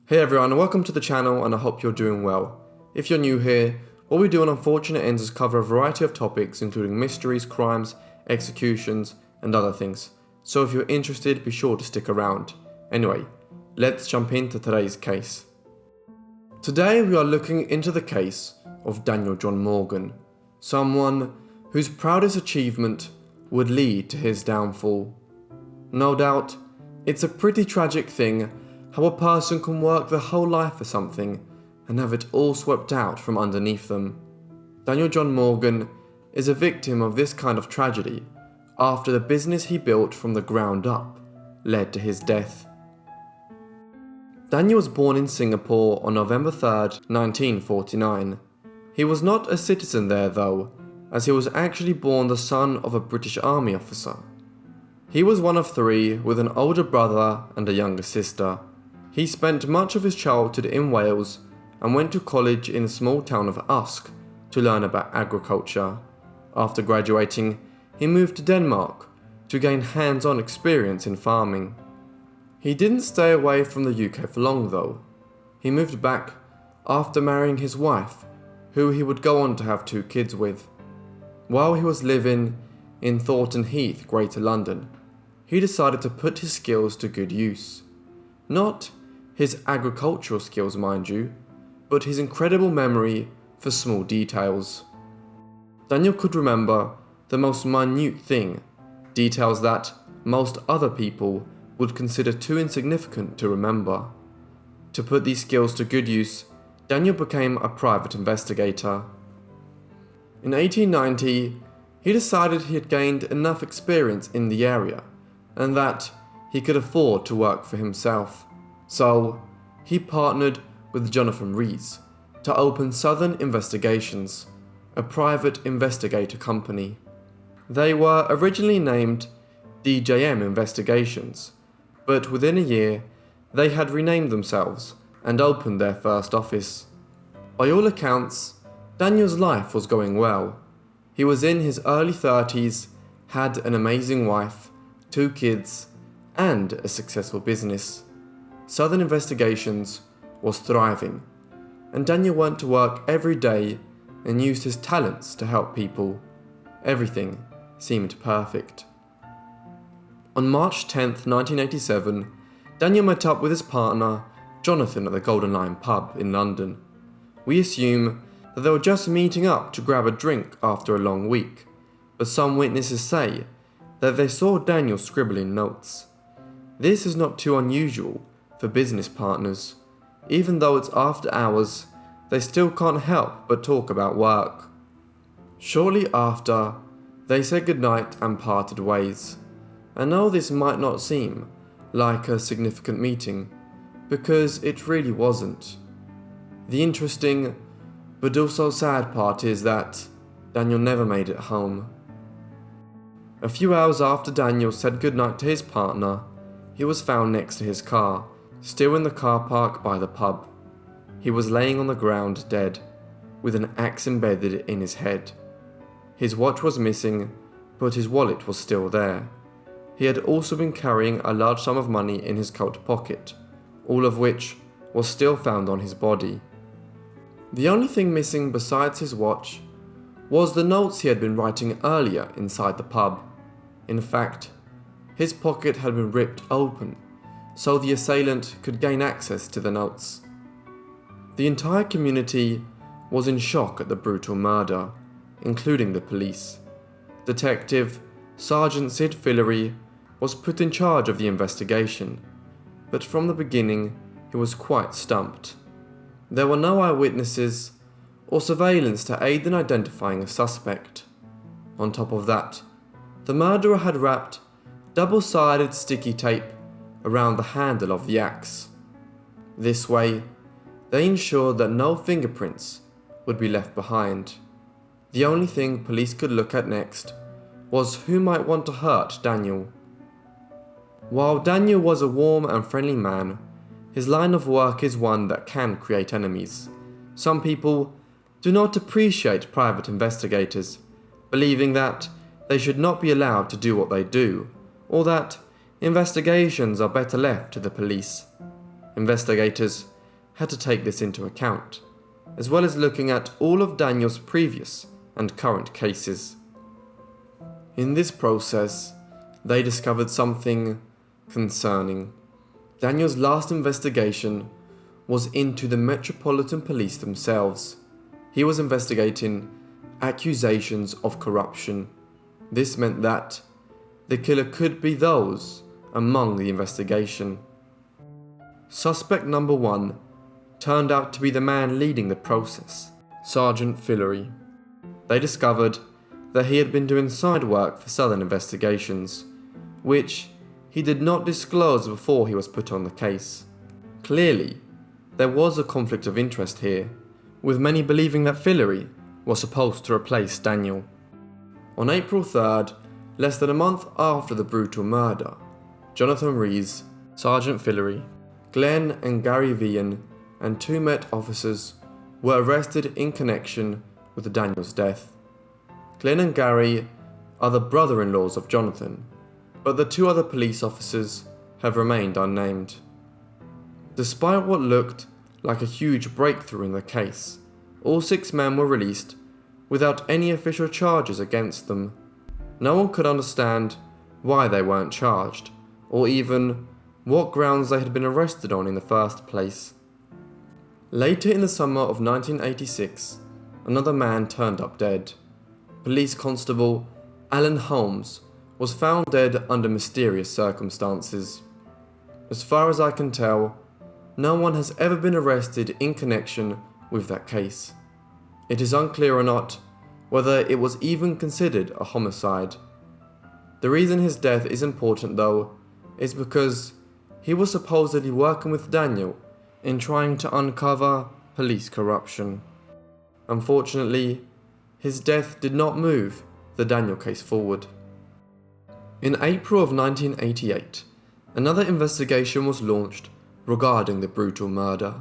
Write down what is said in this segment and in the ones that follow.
Hey everyone, and welcome to the channel, and I hope you're doing well. If you're new here, what we do on Unfortunate Ends is cover a variety of topics including mysteries, crimes, executions, and other things. So if you're interested, be sure to stick around. Anyway, let's jump into today's case. Today we are looking into the case of Daniel John Morgan, someone whose proudest achievement would lead to his downfall. No doubt, it's a pretty tragic thing how a person can work their whole life for something and have it all swept out from underneath them. Daniel John Morgan is a victim of this kind of tragedy after the business he built from the ground up led to his death. Daniel was born in Singapore on November 3rd, 1949. He was not a citizen there though, as he was actually born the son of a British Army officer. He was one of three, with an older brother and a younger sister. He spent much of his childhood in Wales and went to college in the small town of Usk to learn about agriculture. After graduating, he moved to Denmark to gain hands-on experience in farming. He didn't stay away from the UK for long though. He moved back after marrying his wife, who he would go on to have 2 kids with. While he was living in Thornton Heath, Greater London, he decided to put his skills to good use. Not his agricultural skills, mind you, but his incredible memory for small details. Daniel could remember the most minute thing, details that most other people would consider too insignificant to remember. To put these skills to good use, Daniel became a private investigator. In 1890, he decided he had gained enough experience in the area and that he could afford to work for himself. So, he partnered with Jonathan Rees to open Southern Investigations, a private investigator company. They were originally named DJM Investigations, but within a year, they had renamed themselves and opened their first office. By all accounts, Daniel's life was going well. He was in his early 30s, had an amazing wife, 2 kids, and a successful business. Southern Investigations was thriving, and Daniel went to work every day and used his talents to help people. Everything seemed perfect. On March 10th, 1987, Daniel met up with his partner, Jonathan, at the Golden Lion pub in London. We assume that they were just meeting up to grab a drink after a long week, but some witnesses say that they saw Daniel scribbling notes. This is not too unusual for business partners. Even though it's after hours, they still can't help but talk about work. Shortly after, they said goodnight and parted ways. I know this might not seem like a significant meeting, because it really wasn't. The interesting, but also sad part is that Daniel never made it home. A few hours after Daniel said goodnight to his partner, he was found next to his car, still in the car park by the pub. He was laying on the ground dead, with an axe embedded in his head. His watch was missing, but his wallet was still there. He had also been carrying a large sum of money in his coat pocket, all of which was still found on his body. The only thing missing besides his watch was the notes he had been writing earlier inside the pub. In fact, his pocket had been ripped open, so the assailant could gain access to the notes. The entire community was in shock at the brutal murder, including the police. Detective Sergeant Sid Fillery was put in charge of the investigation, but from the beginning he was quite stumped. There were no eyewitnesses or surveillance to aid in identifying a suspect. On top of that, the murderer had wrapped double-sided sticky tape around the handle of the axe. This way, they ensured that no fingerprints would be left behind. The only thing police could look at next was who might want to hurt Daniel. While Daniel was a warm and friendly man, his line of work is one that can create enemies. Some people do not appreciate private investigators, believing that they should not be allowed to do what they do, or that investigations are better left to the police. Investigators had to take this into account, as well as looking at all of Daniel's previous and current cases. In this process, they discovered something concerning. Daniel's last investigation was into the Metropolitan Police themselves. He was investigating accusations of corruption. This meant that the killer could be those among the investigation. Suspect number 1 turned out to be the man leading the process, Sergeant Fillery. They discovered that he had been doing side work for Southern Investigations, which he did not disclose before he was put on the case. Clearly, there was a conflict of interest here, with many believing that Fillery was supposed to replace Daniel. On April 3rd, less than a month after the brutal murder, Jonathan Rees, Sergeant Fillery, Glenn and Gary Vian, and 2 Met officers were arrested in connection with Daniel's death. Glenn and Gary are the brother-in-laws of Jonathan, but the 2 other police officers have remained unnamed. Despite what looked like a huge breakthrough in the case, all 6 men were released without any official charges against them. No one could understand why they weren't charged, or even what grounds they had been arrested on in the first place. Later in the summer of 1986, another man turned up dead. Police Constable Alan Holmes was found dead under mysterious circumstances. As far as I can tell, no one has ever been arrested in connection with that case. It is unclear or not whether it was even considered a homicide. The reason his death is important though is because he was supposedly working with Daniel in trying to uncover police corruption. Unfortunately, his death did not move the Daniel case forward. In April of 1988, another investigation was launched regarding the brutal murder.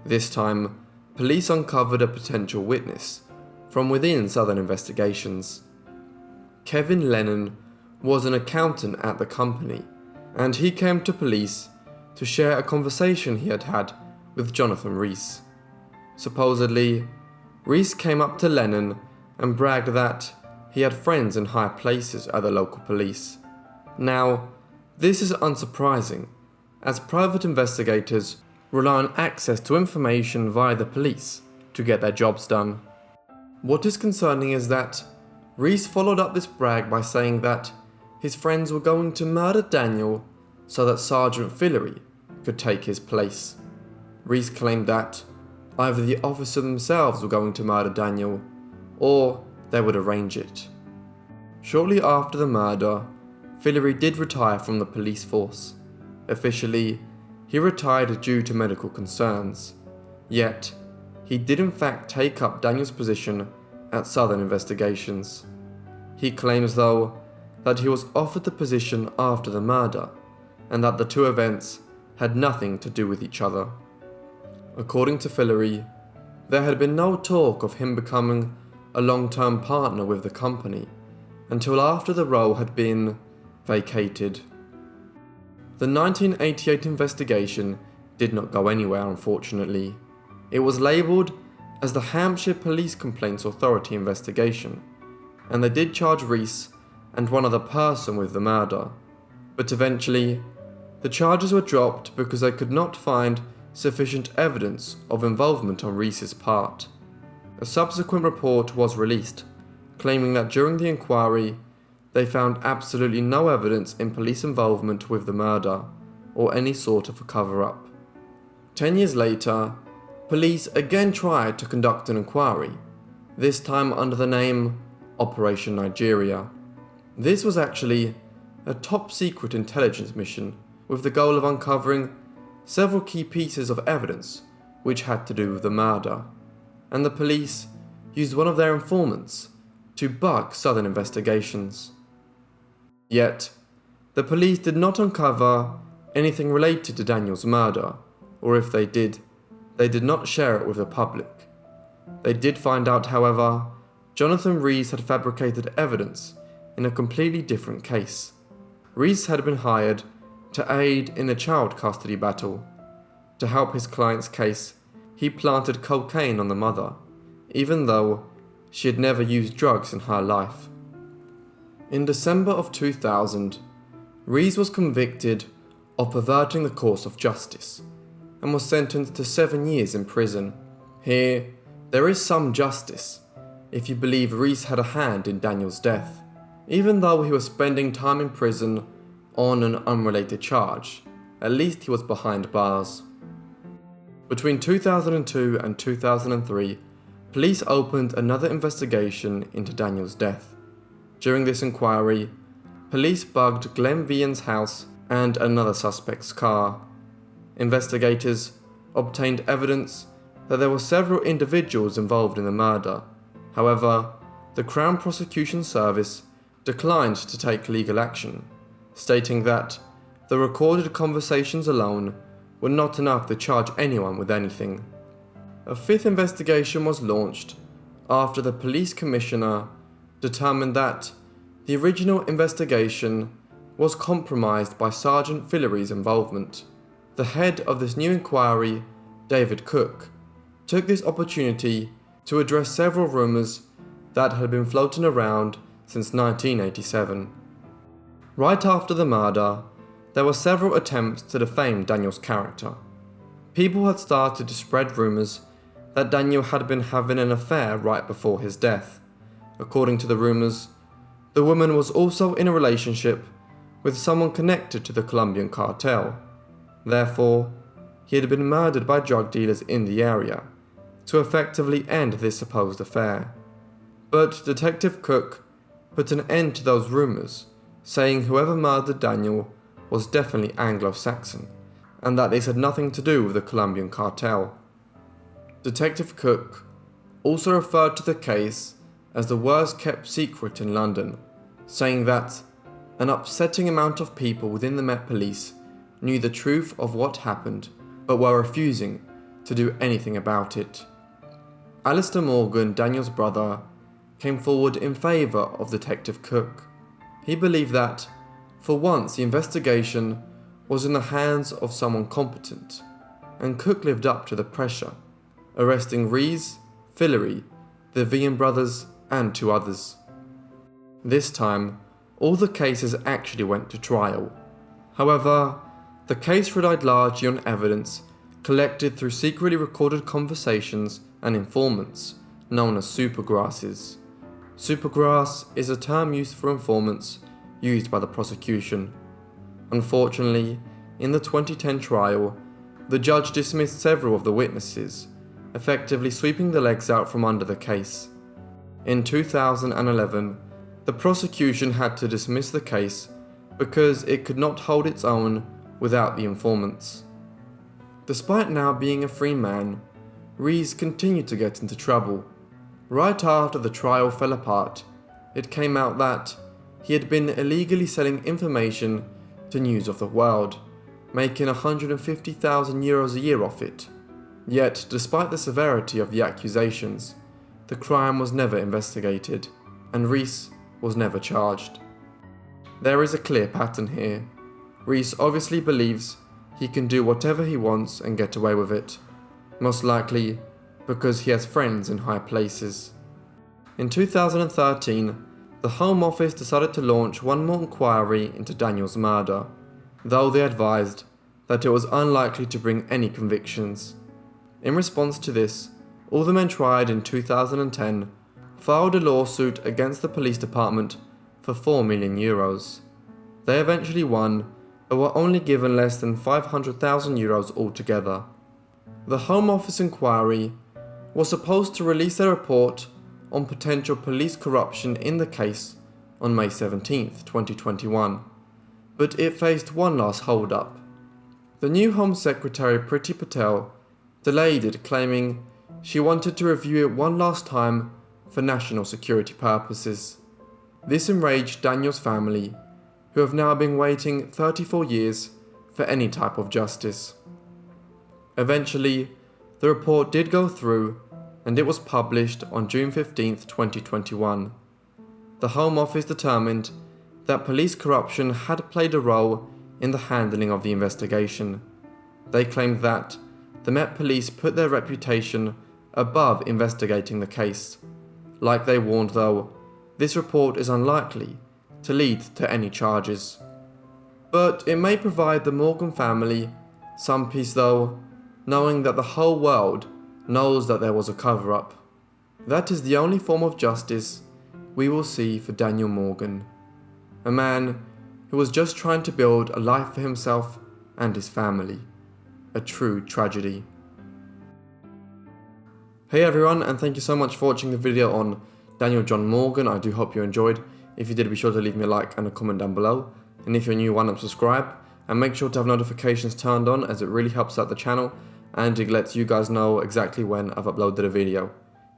This time, police uncovered a potential witness from within Southern Investigations. Kevin Lennon was an accountant at the company, and he came to police to share a conversation he had had with Jonathan Rees. Supposedly, Rees came up to Lennon and bragged that he had friends in high places at the local police. Now, this is unsurprising, as private investigators rely on access to information via the police to get their jobs done. What is concerning is that Rees followed up this brag by saying that his friends were going to murder Daniel so that Sergeant Fillery could take his place. Rees claimed that either the officers themselves were going to murder Daniel, or they would arrange it. Shortly after the murder, Fillery did retire from the police force. Officially, he retired due to medical concerns. Yet, he did in fact take up Daniel's position at Southern Investigations. He claims though that he was offered the position after the murder, and that the 2 events had nothing to do with each other. According to Fillery, there had been no talk of him becoming a long-term partner with the company until after the role had been vacated. The 1988 investigation did not go anywhere, unfortunately. It was labelled as the Hampshire Police Complaints Authority investigation, and they did charge Rees and one other person with the murder, but eventually the charges were dropped because they could not find sufficient evidence of involvement on Rees's part. A subsequent report was released, claiming that during the inquiry they found absolutely no evidence in police involvement with the murder or any sort of a cover-up. 10 years later, police again tried to conduct an inquiry, this time under the name Operation Nigeria. This was actually a top-secret intelligence mission with the goal of uncovering several key pieces of evidence which had to do with the murder, and the police used one of their informants to bug Southern Investigations. Yet, the police did not uncover anything related to Daniel's murder, or if they did not share it with the public. They did find out, however, Jonathan Rees had fabricated evidence in a completely different case. Rees had been hired to aid in a child custody battle. To help his client's case, he planted cocaine on the mother, even though she had never used drugs in her life. In December of 2000, Rees was convicted of perverting the course of justice and was sentenced to 7 years in prison. Here, there is some justice if you believe Rees had a hand in Daniel's death, even though he was spending time in prison on an unrelated charge. At least he was behind bars. Between 2002 and 2003, police opened another investigation into Daniel's death. During this inquiry, police bugged Glenn Vian's house and another suspect's car. Investigators obtained evidence that there were several individuals involved in the murder. However, the Crown Prosecution Service declined to take legal action, stating that the recorded conversations alone were not enough to charge anyone with anything. A fifth investigation was launched after the police commissioner determined that the original investigation was compromised by Sergeant Fillery's involvement. The head of this new inquiry, David Cook, took this opportunity to address several rumours that had been floating around since 1987. Right after the murder, there were several attempts to defame Daniel's character. People had started to spread rumours that Daniel had been having an affair right before his death. According to the rumours, the woman was also in a relationship with someone connected to the Colombian cartel. Therefore, he had been murdered by drug dealers in the area to effectively end this supposed affair. But Detective Cook put an end to those rumours, saying whoever murdered Daniel was definitely Anglo-Saxon, and that this had nothing to do with the Colombian cartel. Detective Cook also referred to the case as the worst kept secret in London, saying that an upsetting amount of people within the Met Police knew the truth of what happened, but were refusing to do anything about it. Alistair Morgan, Daniel's brother, came forward in favour of Detective Cook. He believed that, for once, the investigation was in the hands of someone competent, and Cook lived up to the pressure, arresting Rees, Fillery, the Vian brothers, and 2 others. This time, all the cases actually went to trial. However, the case relied largely on evidence collected through secretly recorded conversations and informants, known as supergrasses. Supergrass is a term used for informants used by the prosecution. Unfortunately, in the 2010 trial, the judge dismissed several of the witnesses, effectively sweeping the legs out from under the case. In 2011, the prosecution had to dismiss the case because it could not hold its own without the informants. Despite now being a free man, Rees continued to get into trouble. Right after the trial fell apart, it came out that he had been illegally selling information to News of the World, making €150,000 a year off it. Yet, despite the severity of the accusations, the crime was never investigated, and Rees was never charged. There is a clear pattern here. Rees obviously believes he can do whatever he wants and get away with it, most likely because he has friends in high places. In 2013, the Home Office decided to launch one more inquiry into Daniel's murder, though they advised that it was unlikely to bring any convictions. In response to this, all the men tried in 2010 filed a lawsuit against the police department for €4 million. They eventually won, but were only given less than €500,000 altogether. The Home Office inquiry was supposed to release their report on potential police corruption in the case on May 17, 2021, but it faced one last hold-up. The new Home Secretary Priti Patel delayed it, claiming she wanted to review it one last time for national security purposes. This enraged Daniel's family, who have now been waiting 34 years for any type of justice. Eventually, the report did go through, and it was published on June 15, 2021. The Home Office determined that police corruption had played a role in the handling of the investigation. They claimed that the Met Police put their reputation above investigating the case. Like they warned though, this report is unlikely to lead to any charges. But it may provide the Morgan family some peace though, knowing that the whole world knows that there was a cover-up. That is the only form of justice we will see for Daniel Morgan, a man who was just trying to build a life for himself and his family. A true tragedy. Hey everyone, and thank you so much for watching the video on Daniel John Morgan. I do hope you enjoyed. If you did, be sure to leave me a like and a comment down below. And if you're new, why not subscribe? And make sure to have notifications turned on, as it really helps out the channel and it lets you guys know exactly when I've uploaded a video.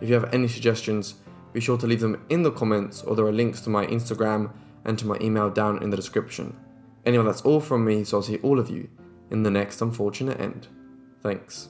If you have any suggestions, be sure to leave them in the comments, or there are links to my Instagram and to my email down in the description. Anyway, that's all from me, so I'll see all of you in the next unfortunate end. Thanks.